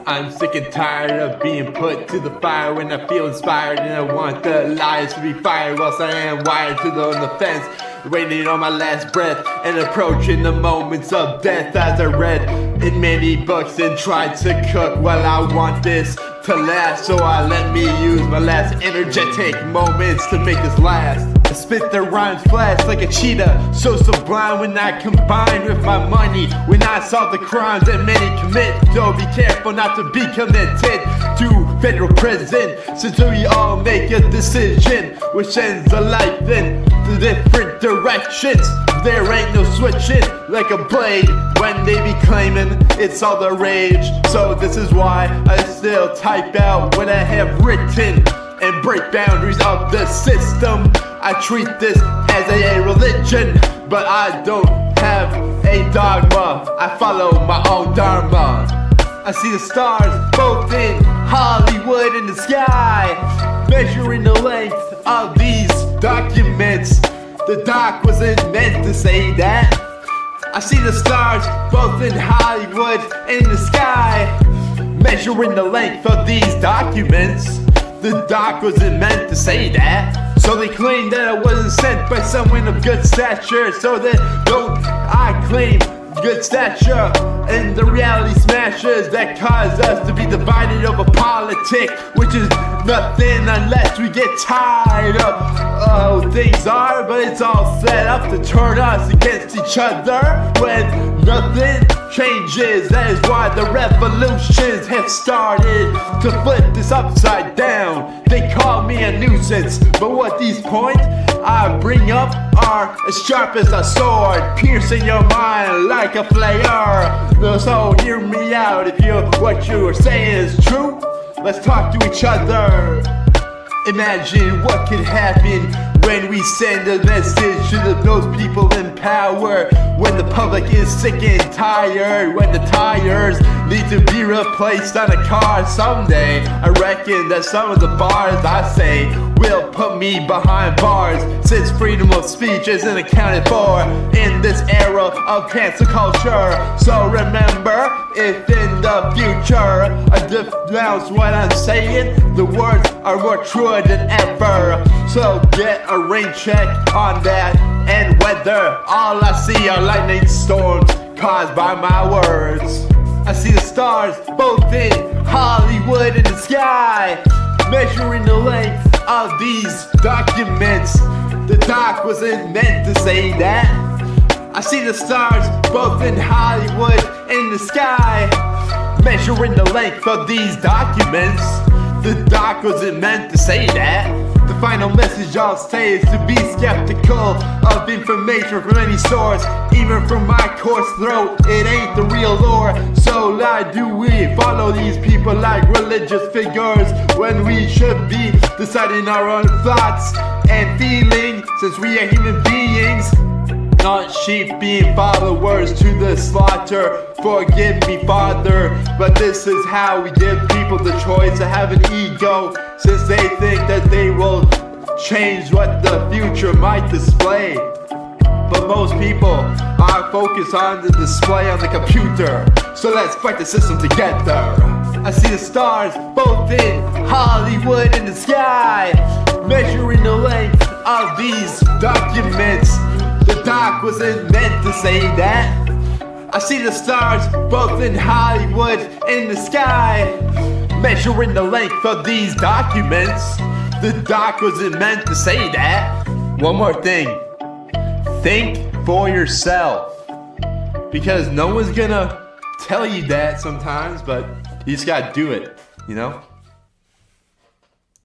I'm sick and tired of being put to the fire when I feel inspired and I want the lies to be fired whilst I am wired to the fence, waiting on my last breath and approaching the moments of death as I read in many books and tried to cook. Well, I want this to last, so I let me use my last energetic moments to make this last. I spit the rhymes flash like a cheetah, so sublime when I combine with my money. When I solve the crimes that many commit, so be careful not to be committed to federal prison, since we all make a decision which ends a life in the different directions. There ain't no switching like a blade when they be claiming it's all the rage. So this is why I still type out what I have written and break boundaries of the system. I treat this as a religion, but I don't have a dogma. I follow my own dharma. I see the stars both in Hollywood in the sky, measuring the length of these documents. The doc wasn't meant to say that. I see the stars both in Hollywood and in the sky, measuring the length of these documents. The doc wasn't meant to say that. So they claim that I wasn't sent by someone of good stature, so then don't I claim good stature, and the reality smashes that cause us to be divided over politic, which is nothing unless we get tired of how things are. But it's all set up to turn us against each other when nothing changes. That is why the revolutions have started to flip this upside down. They call me a nuisance, but what these points I bring up are as sharp as a sword, piercing your mind like a flare. So hear me out. If what you are saying is true, let's talk to each other. Imagine what could happen when we send a message to those people in power, when the public is sick and tired, when the tires need to be replaced on a car someday. I reckon that some of the bars I say will put me behind bars, since freedom of speech isn't accounted for in this era of cancel culture. So remember, if in the future I denounce what I'm saying, the words are more true than ever. So get a rain check on that and weather. All I see are lightning storms caused by my words. I see the stars both in Hollywood in the sky, measuring the length of these documents. The doc wasn't meant to say that. I see the stars both in Hollywood in the sky, measuring the length of these documents. The doc wasn't meant to say that. The final message I'll say is to be skeptical of information from any source, even from my coarse throat. It ain't the real lore. So why do we follow these people like religious figures when we should be deciding our own thoughts and feelings, since we are human beings, not sheep being followers to the slaughter. Forgive me, Father, but this is how we give people the choice to have an ego, since they think that they will change what the future might display. But most people are focused on the display on the computer. So let's fight the system together. I see the stars both in Hollywood in the sky, measuring the length of these documents. The doc wasn't meant to say that. I see the stars both in Hollywood in the sky, measuring the length of these documents. The doc wasn't meant to say that. One more thing. Think for yourself, because no one's gonna tell you that sometimes, but you just gotta do it, you know?